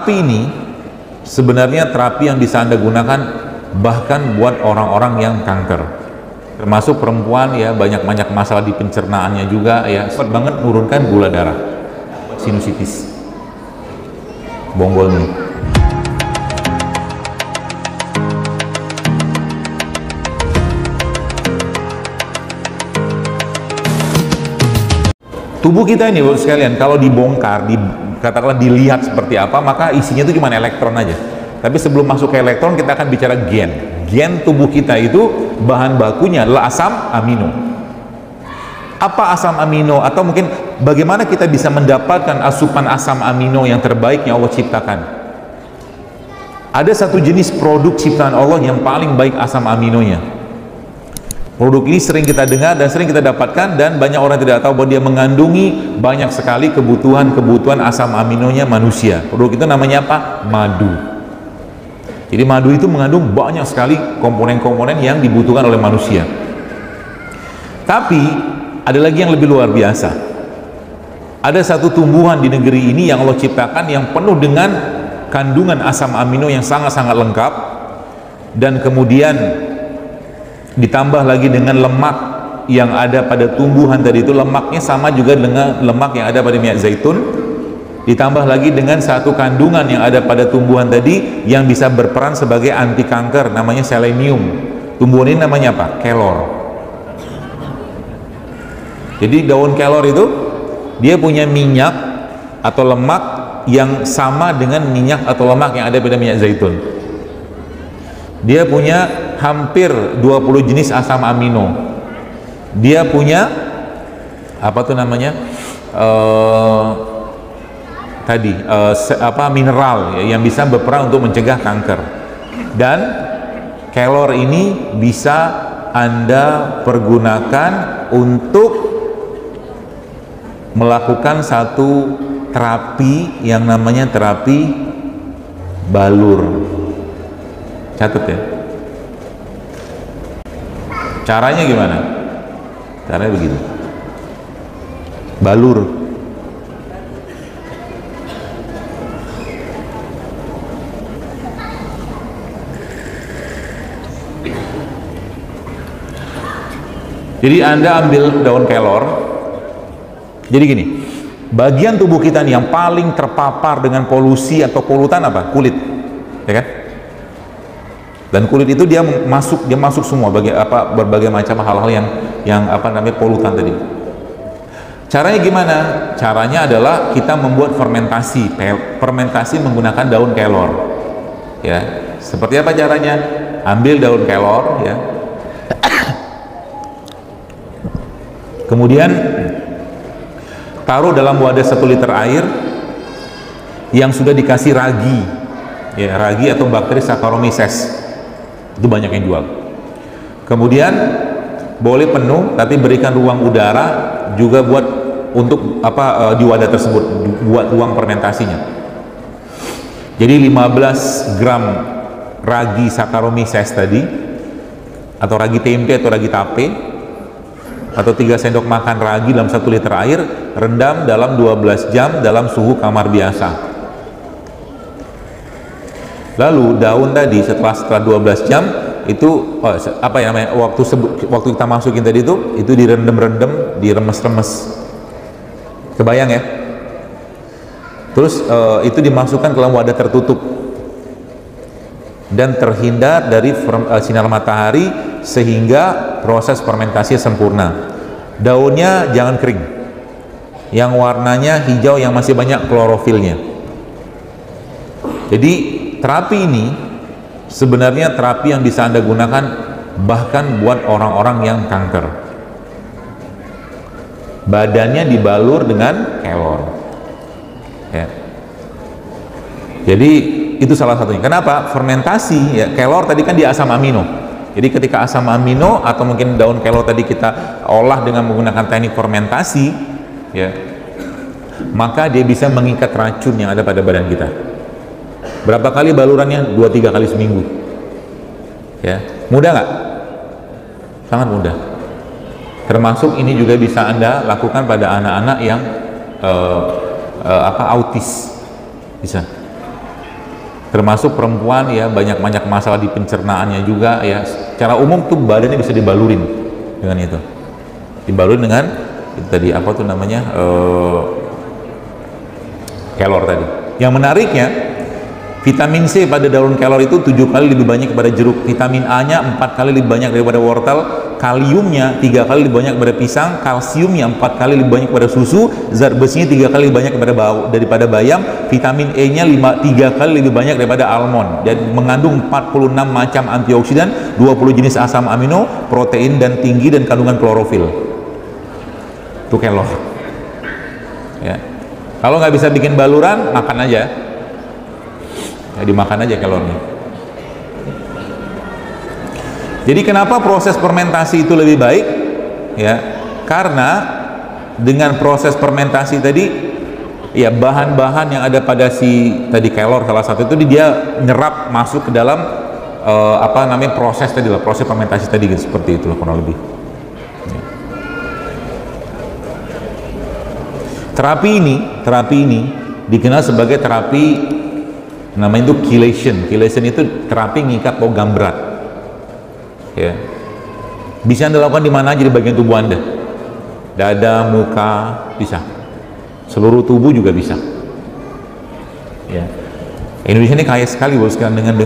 Terapi ini sebenarnya terapi yang bisa Anda gunakan bahkan buat orang-orang yang kanker, termasuk perempuan ya, banyak masalah di pencernaannya juga ya, cepat banget menurunkan gula darah, sinusitis, bonggol nih. Tubuh kita ini, Bapak sekalian, kalau dibongkar, katakanlah dilihat seperti apa, maka isinya itu cuma elektron aja. Tapi sebelum masuk ke elektron, kita akan bicara gen. Gen tubuh kita itu bahan bakunya adalah asam amino. Apa asam amino? Atau mungkin bagaimana kita bisa mendapatkan asupan asam amino yang terbaik yang Allah ciptakan? Ada satu jenis produk ciptaan Allah yang paling baik asam aminonya. Produk ini sering kita dengar dan sering kita dapatkan, dan banyak orang tidak tahu bahwa dia mengandungi banyak sekali kebutuhan asam aminonya manusia. Produk itu namanya apa? Madu. Jadi madu itu mengandung banyak sekali komponen-komponen yang dibutuhkan oleh manusia. Tapi ada lagi yang lebih luar biasa. Ada satu tumbuhan di negeri ini yang Allah ciptakan yang penuh dengan kandungan asam amino yang sangat-sangat lengkap, dan kemudian ditambah lagi dengan lemak yang ada pada tumbuhan tadi itu. Lemaknya sama juga dengan lemak yang ada pada minyak zaitun, ditambah lagi dengan satu kandungan yang ada pada tumbuhan tadi yang bisa berperan sebagai anti kanker, namanya selenium. Tumbuhan ini namanya apa? Kelor. Jadi daun kelor itu dia punya minyak atau lemak yang sama dengan minyak atau lemak yang ada pada minyak zaitun. Dia punya hampir 20 jenis asam amino. Dia punya apa tuh namanya mineral ya, yang bisa berperan untuk mencegah kanker. Dan kelor ini bisa Anda pergunakan untuk melakukan satu terapi yang namanya terapi balur. Catat ya. Caranya gimana? Caranya begini. Balur. Jadi Anda ambil daun kelor. Jadi gini, bagian tubuh kita nih yang paling terpapar dengan polusi atau polutan apa? Kulit. Ya kan? Dan kulit itu dia masuk semua berbagai macam hal-hal yang polutan tadi. Caranya gimana? Caranya adalah kita membuat fermentasi menggunakan daun kelor. Ya, seperti apa caranya? Ambil daun kelor ya. Kemudian taruh dalam wadah 1 liter air yang sudah dikasih ragi. Ya, ragi atau bakteri Saccharomyces. Itu banyak yang jual. Kemudian boleh penuh, tapi berikan ruang udara juga untuk di wadah tersebut, buat ruang fermentasinya. Jadi 15 gram ragi Saccharomyces tadi, atau ragi tempe atau ragi tape, atau 3 sendok makan ragi dalam 1 liter air, rendam dalam 12 jam dalam suhu kamar biasa. Lalu daun tadi setelah 12 jam itu waktu kita masukin tadi itu direndam-rendam, diremes-remes. Kebayang ya? Terus itu dimasukkan ke dalam wadah tertutup dan terhindar dari sinar matahari sehingga proses fermentasi sempurna. Daunnya jangan kering, yang warnanya hijau yang masih banyak klorofilnya. Jadi terapi ini sebenarnya terapi yang bisa Anda gunakan bahkan buat orang-orang yang kanker. Badannya dibalur dengan kelor. Ya. Jadi itu salah satunya. Kenapa? Fermentasi ya, kelor tadi kan dia asam amino. Jadi ketika asam amino atau mungkin daun kelor tadi kita olah dengan menggunakan teknik fermentasi, ya, maka dia bisa mengikat racun yang ada pada badan kita. Berapa kali balurannya? 2-3 kali seminggu. Ya, mudah nggak? Sangat mudah. Termasuk ini juga bisa Anda lakukan pada anak-anak yang autis, bisa. termasuk perempuan ya, banyak masalah di pencernaannya juga ya. Secara umum tuh badannya bisa dibalurin dengan itu, dibalurin dengan itu tadi apa tuh namanya, kelor tadi. Yang menariknya, vitamin C pada daun kelor itu 7 kali lebih banyak daripada jeruk, vitamin A nya 4 kali lebih banyak daripada wortel, kaliumnya 3 kali lebih banyak daripada pisang, kalsiumnya 4 kali lebih banyak daripada susu, zat besinya 3 kali lebih banyak daripada bayam, vitamin E nya 3 kali lebih banyak daripada almond, dan mengandung 46 macam antioksidan, 20 jenis asam amino, protein, dan tinggi dan kandungan klorofil. Itu kelor ya. Kalau nggak bisa bikin baluran, makan aja ya, dimakan aja kelornya. Jadi kenapa proses fermentasi itu lebih baik ya? Karena dengan proses fermentasi tadi ya, bahan-bahan yang ada pada si tadi kelor salah satu itu dia nyerap masuk ke dalam apa namanya, proses tadi lah, proses fermentasi tadi gitu, seperti itu kurang lebih ya. Terapi ini dikenal sebagai terapi namanya itu chelation. Chelation itu terapi ngikat logam berat ya. Bisa Anda lakukan di mana aja di bagian tubuh Anda, dada, muka, bisa, seluruh tubuh juga bisa ya. Indonesia ini kaya sekali bos dengan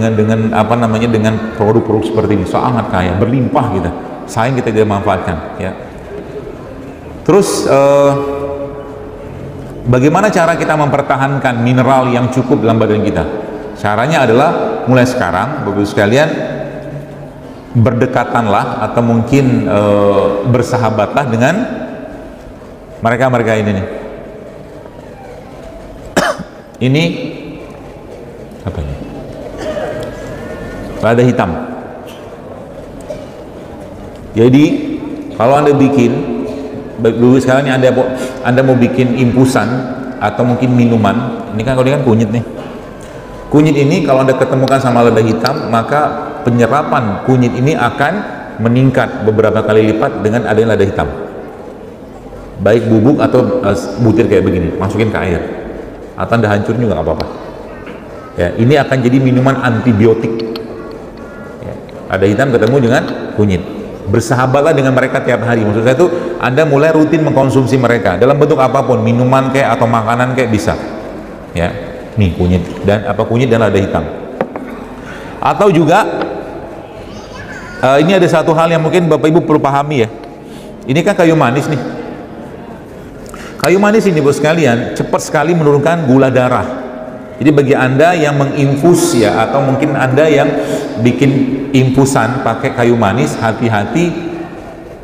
apa namanya, dengan produk-produk seperti ini, sangat kaya, berlimpah kita, sayang kita tidak manfaatkan ya. Terus bagaimana cara kita mempertahankan mineral yang cukup dalam badan kita? Caranya adalah mulai sekarang, Bapak-Ibu sekalian, berdekatanlah atau mungkin bersahabatlah dengan mereka-mereka ini nih. Ini apa ini? Lada hitam. Jadi kalau Anda bikin, dulu sekarang ini Anda mau bikin infusan atau mungkin minuman, ini kan kalau dia kan kunyit nih. Kunyit ini kalau Anda ketemukan sama lada hitam, maka penyerapan kunyit ini akan meningkat beberapa kali lipat dengan adanya lada hitam. Baik bubuk atau butir kayak begini, masukin ke air, atau Anda hancurin juga nggak apa-apa. Ya, ini akan jadi minuman antibiotik. Ya, lada hitam ketemu dengan kunyit. Bersahabatlah dengan mereka tiap hari. Maksud saya itu Anda mulai rutin mengkonsumsi mereka dalam bentuk apapun, minuman kayak atau makanan kayak bisa ya. Nih kunyit dan lada hitam. Atau juga ini ada satu hal yang mungkin Bapak Ibu perlu pahami ya. Ini kan kayu manis nih. Kayu manis ini bos sekalian cepat sekali menurunkan gula darah. Jadi bagi Anda yang menginfus ya, atau mungkin Anda yang bikin infusan pakai kayu manis, hati-hati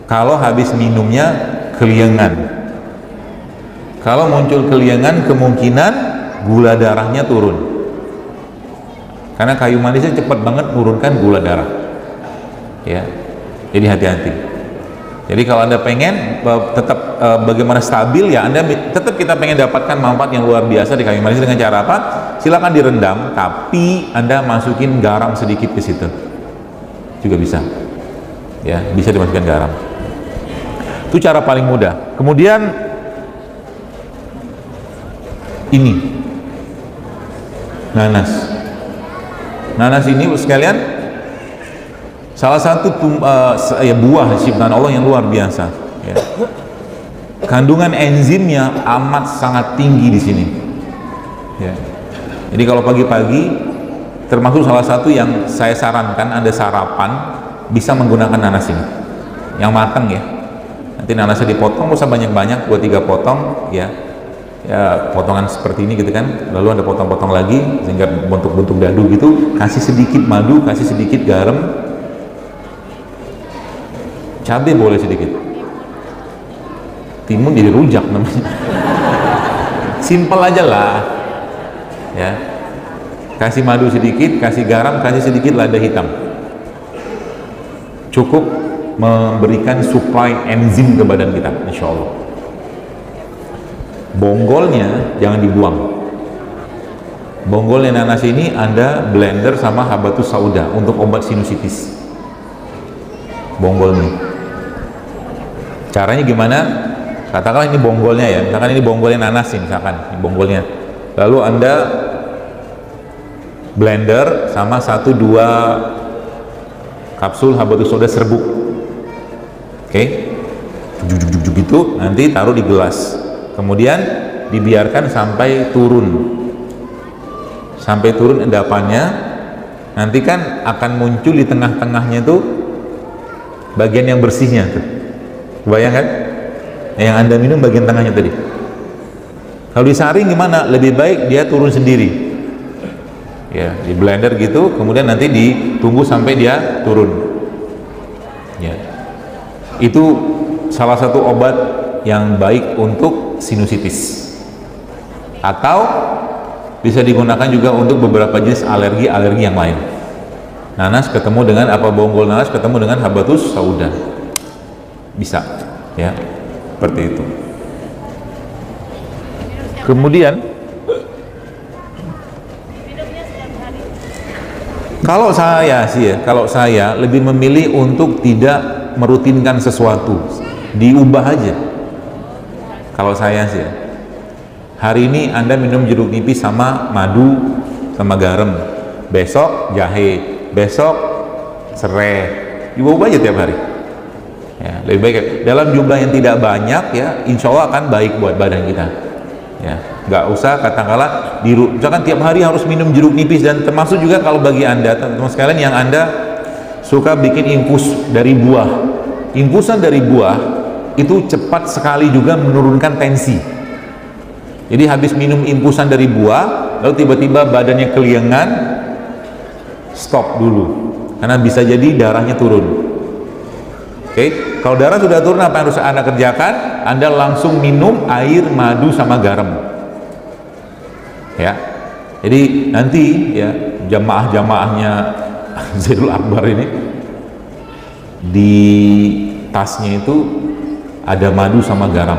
kalau habis minumnya keliengan. Kalau muncul keliengan, kemungkinan gula darahnya turun, karena kayu manisnya cepat banget menurunkan gula darah ya. Jadi hati-hati. Jadi kalau Anda pengen tetap bagaimana stabil ya, Anda tetap kita pengen dapatkan manfaat yang luar biasa di kayu manis dengan cara apa? Silakan direndam, tapi Anda masukin garam sedikit ke situ juga bisa ya, bisa dimasukkan garam. Itu cara paling mudah. Kemudian ini nanas ini sekalian salah satu buah ciptaan Allah yang luar biasa ya. Kandungan enzimnya amat sangat tinggi di sini ya. Jadi kalau pagi-pagi termasuk salah satu yang saya sarankan Anda sarapan bisa menggunakan nanas ini yang matang ya. Nanti nanasnya dipotong, usah banyak-banyak, 2-3 potong ya, potongan seperti ini gitu kan, lalu Anda potong-potong lagi sehingga bentuk-bentuk dadu gitu, kasih sedikit madu, kasih sedikit garam, cabai boleh sedikit, timun jadi rujak namanya. Simple aja lah ya, kasih madu sedikit, kasih garam, kasih sedikit lada hitam, cukup memberikan supply enzim ke badan kita, insya Allah. Bonggolnya jangan dibuang. Bonggolnya nanas ini Anda blender sama habatus sauda untuk obat sinusitis. Bonggolnya, caranya gimana? Katakanlah ini bonggolnya ya, misalkan ini bonggolnya nanas nih, misalkan ini bonggolnya, lalu Anda blender sama 1-2 kapsul habatus sauda serbuk. Oke, juk itu nanti taruh di gelas, kemudian dibiarkan sampai turun endapannya. Nanti kan akan muncul di tengah-tengahnya itu bagian yang bersihnya tuh. Bayangkan yang Anda minum bagian tengahnya tadi. Kalau disaring gimana? Lebih baik dia turun sendiri ya, di blender gitu, kemudian nanti ditunggu sampai dia turun ya. Itu salah satu obat yang baik untuk sinusitis, atau bisa digunakan juga untuk beberapa jenis alergi yang lain. Nanas ketemu dengan bonggol nanas ketemu dengan habatus sauda, bisa ya, seperti itu. Kemudian kalau saya lebih memilih untuk tidak merutinkan sesuatu, diubah aja. Kalau saya sih ya, hari ini Anda minum jeruk nipis sama madu sama garam, besok jahe, besok serai, diubah aja tiap hari ya. Lebih baik dalam jumlah yang tidak banyak ya, insya Allah akan baik buat badan kita ya. Nggak usah katakanlah misalkan tiap hari harus minum jeruk nipis. Dan termasuk juga kalau bagi Anda teman-teman sekalian yang Anda suka bikin infus dari buah, infusan dari buah itu cepat sekali juga menurunkan tensi. Jadi habis minum infusan dari buah lalu tiba-tiba badannya keliengan, stop dulu, karena bisa jadi darahnya turun. Oke, kalau darah sudah turun, apa yang harus Anda kerjakan? Anda langsung minum air madu sama garam ya. Jadi nanti ya jamaah-jamaahnya Zaidul Akbar ini di tasnya itu ada madu sama garam.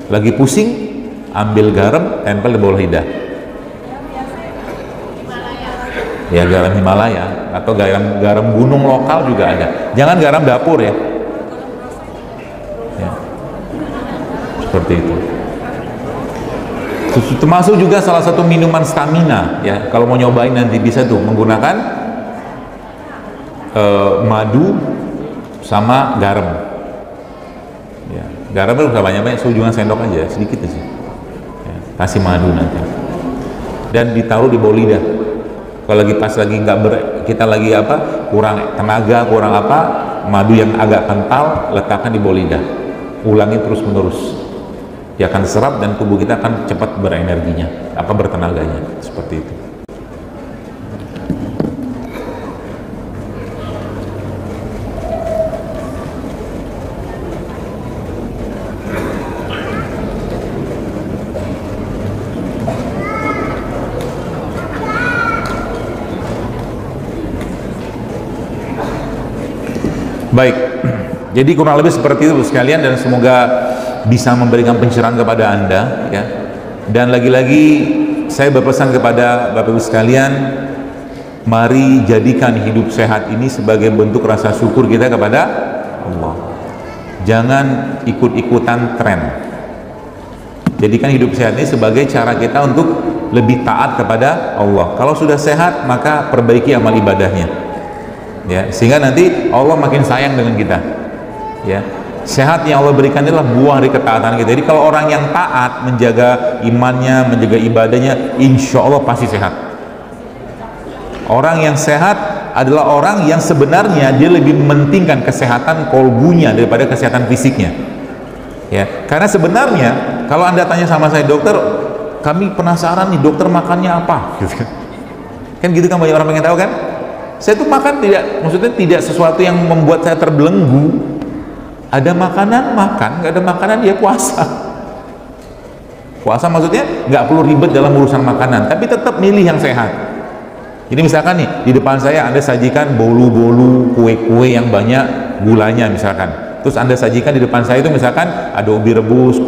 Lagi pusing, ambil garam, tempel di bawah lidah ya, garam Himalaya atau garam gunung lokal juga ada, jangan garam dapur ya, seperti itu. Termasuk juga salah satu minuman stamina ya, kalau mau nyobain nanti bisa tuh menggunakan madu sama garam ya. Garam itu usah banyak-banyak, sejumlah sendok aja, sedikit aja ya, kasih madu nanti dan ditaruh di bawah lidah. Kalau lagi pas lagi kita lagi kurang tenaga, kurang madu yang agak kental, letakkan di bawah lidah, ulangi terus menerus, dia akan serap dan tubuh kita akan cepat berenerginya, bertenaganya, seperti itu. Baik, jadi kurang lebih seperti itu sekalian, dan semoga bisa memberikan pencerahan kepada Anda ya. Dan lagi-lagi saya berpesan kepada Bapak Ibu sekalian, mari jadikan hidup sehat ini sebagai bentuk rasa syukur kita kepada Allah. Jangan ikut-ikutan tren. Jadikan hidup sehat ini sebagai cara kita untuk lebih taat kepada Allah. Kalau sudah sehat, maka perbaiki amal ibadahnya ya, sehingga nanti Allah makin sayang dengan kita ya. Sehat yang Allah berikan adalah buah dari ketaatan kita. Jadi kalau orang yang taat, menjaga imannya, menjaga ibadahnya, insya Allah pasti sehat. Orang yang sehat adalah orang yang sebenarnya dia lebih mementingkan kesehatan kolbunya daripada kesehatan fisiknya ya. Karena sebenarnya kalau Anda tanya sama saya, dokter, kami penasaran nih, dokter makannya apa gitu kan, gitu kan, banyak orang pengen tahu kan. Saya tuh makan maksudnya tidak sesuatu yang membuat saya terbelenggu. Ada makanan makan, nggak ada makanan dia puasa. Puasa maksudnya nggak perlu ribet dalam urusan makanan, tapi tetap milih yang sehat. Jadi misalkan nih di depan saya Anda sajikan bolu-bolu kue-kue yang banyak gulanya misalkan, terus Anda sajikan di depan saya itu misalkan ada ubi rebus,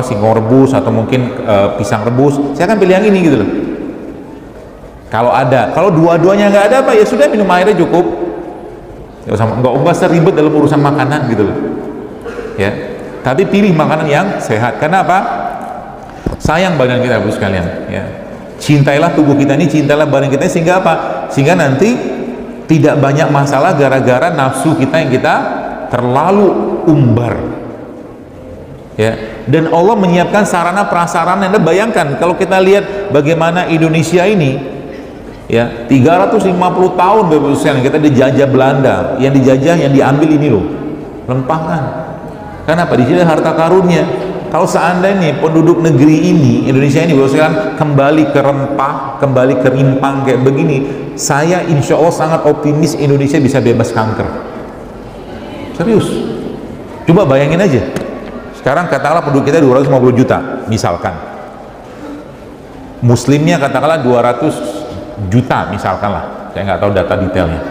singkong rebus, atau mungkin pisang rebus, saya akan pilih yang ini gitu loh. Kalau ada, kalau dua-duanya nggak ada, ya sudah, minum airnya cukup. Nggak usah ribet dalam urusan makanan gitu loh. Ya, tapi pilih makanan yang sehat. Karena apa? Sayang badan kita, Bu sekalian. Ya, Cintailah tubuh kita ini, cintailah badan kita ini, sehingga apa? Sehingga nanti tidak banyak masalah gara-gara nafsu kita yang kita terlalu umbar. Ya, dan Allah menyiapkan sarana prasarana. Anda bayangkan kalau kita lihat bagaimana Indonesia ini, ya, 350 tahun berusia kita dijajah Belanda, yang dijajah, yang diambil ini loh, rempah kan. Kenapa? Di sini harta karunnya. Kalau seandainya penduduk negeri ini, Indonesia ini berusia kembali ke rempah, kembali ke rimpang kayak begini, saya insya Allah sangat optimis Indonesia bisa bebas kanker. Serius. Coba bayangin aja. Sekarang katakanlah penduduk kita 250 juta, misalkan. Muslimnya katakanlah 200 juta, misalkan lah. Saya nggak tahu data detailnya.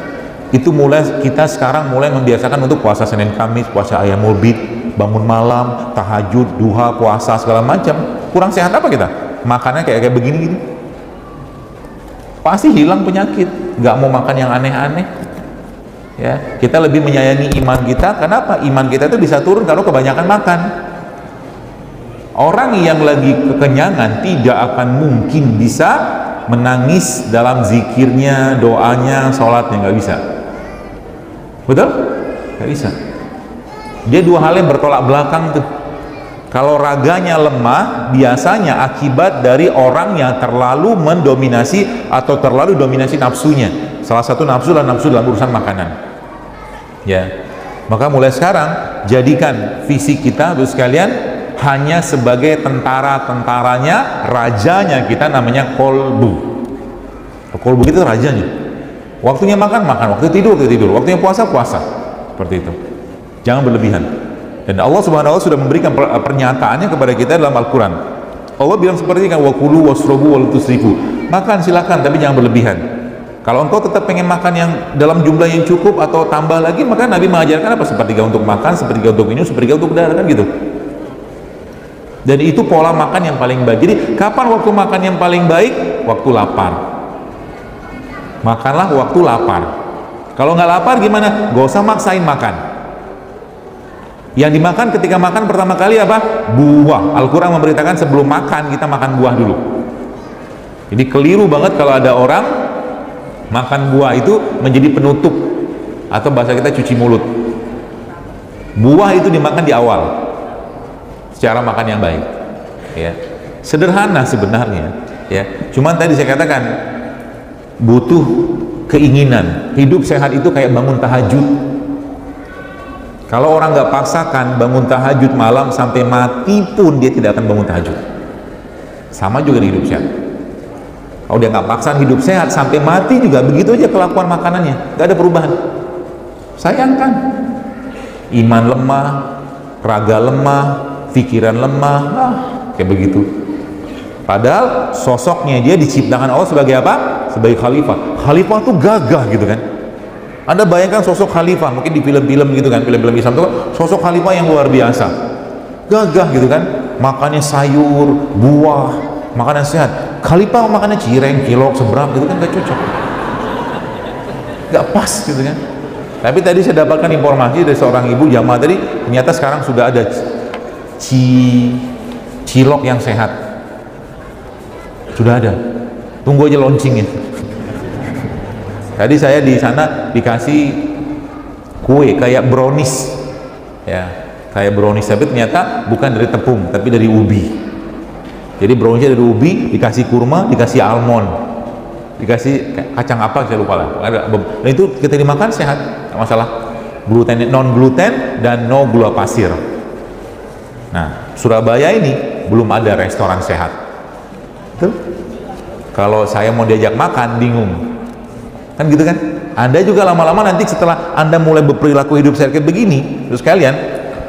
Itu kita sekarang mulai membiasakan untuk puasa Senin Kamis, puasa ayam mulbit, bangun malam, tahajud, duha, puasa segala macam. Kurang sehat apa kita? Makannya kayak begini gitu. Pasti hilang penyakit. Nggak mau makan yang aneh-aneh. Ya, kita lebih menyayangi iman kita. Kenapa? Iman kita itu bisa turun kalau kebanyakan makan. Orang yang lagi kekenyangan tidak akan mungkin bisa menangis dalam zikirnya, doanya, sholatnya, nggak bisa. Betul? Nggak bisa. Dia dua hal yang bertolak belakang tuh. Kalau raganya lemah, biasanya akibat dari orang yang terlalu mendominasi atau terlalu dominasi nafsunya. Salah satu nafsu adalah nafsu dalam urusan makanan. Ya, maka mulai sekarang jadikan fisik kita, terus sekalian, hanya sebagai tentara-tentaranya, rajanya kita namanya kolbu. Kolbu itu rajanya. Waktunya makan, makan. Waktu tidur, tidur. Waktunya puasa, puasa. Seperti itu. Jangan berlebihan. Dan Allah Subhanahu wa Ta'ala sudah memberikan pernyataannya kepada kita dalam Al-Quran. Allah bilang seperti ini kan, wakulu wasrobu wal tusrifu. Makan silakan, tapi jangan berlebihan. Kalau engkau tetap pengen makan yang dalam jumlah yang cukup atau tambah lagi, maka Nabi mengajarkan apa? Sepertiga untuk makan, sepertiga untuk minum, sepertiga untuk udara, kan gitu. Dan itu pola makan yang paling baik. Jadi kapan waktu makan yang paling baik? Waktu lapar. Makanlah waktu lapar. Kalau nggak lapar gimana? Gak usah maksain makan. Yang dimakan ketika makan pertama kali apa? Buah. Al-Quran memberitakan sebelum makan kita makan buah dulu. Jadi keliru banget kalau ada orang makan buah itu menjadi penutup, atau bahasa kita cuci mulut. Buah itu dimakan di awal secara makan yang baik. Ya, sederhana sebenarnya. Ya, cuman tadi saya katakan butuh keinginan. Hidup sehat itu kayak bangun tahajud. Kalau orang nggak paksakan bangun tahajud malam sampai mati pun dia tidak akan bangun tahajud. Sama juga di hidup sehat. Kalau dia nggak paksa hidup sehat sampai mati juga begitu aja kelakuan makanannya, nggak ada perubahan. Sayangkan, iman lemah, raga lemah, pikiran lemah, kayak begitu. Padahal sosoknya dia diciptakan Allah sebagai apa? Sebagai khalifah. Khalifah tuh gagah gitu kan. Anda bayangkan sosok khalifah, mungkin di film-film gitu kan, film-film Islam itu sosok khalifah yang luar biasa, gagah gitu kan, makannya sayur, buah, makanan sehat. Khalifah makannya cireng, cilok, seberang gitu kan, gak cocok, gak pas gitu kan. Tapi tadi saya dapatkan informasi dari seorang ibu jamaah tadi, ternyata sekarang sudah ada cilok yang sehat, sudah ada, tunggu aja launchingnya. Tadi saya di sana dikasih kue kayak brownies, ya, kayak brownies, tapi ternyata bukan dari tepung, tapi dari ubi. Jadi browniesnya dari ubi, dikasih kurma, dikasih almond, dikasih kacang apa saya lupa lah. Dan itu kita dimakan sehat, nggak masalah. Gluten, non gluten dan no gula pasir. Nah, Surabaya ini belum ada restoran sehat. Betul? Kalau saya mau diajak makan bingung. Kan gitu kan? Anda juga lama-lama nanti setelah Anda mulai berperilaku hidup sehat kayak begini, terus kalian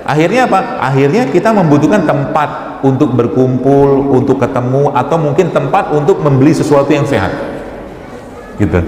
akhirnya apa? Akhirnya kita membutuhkan tempat untuk berkumpul, untuk ketemu, atau mungkin tempat untuk membeli sesuatu yang sehat gitu.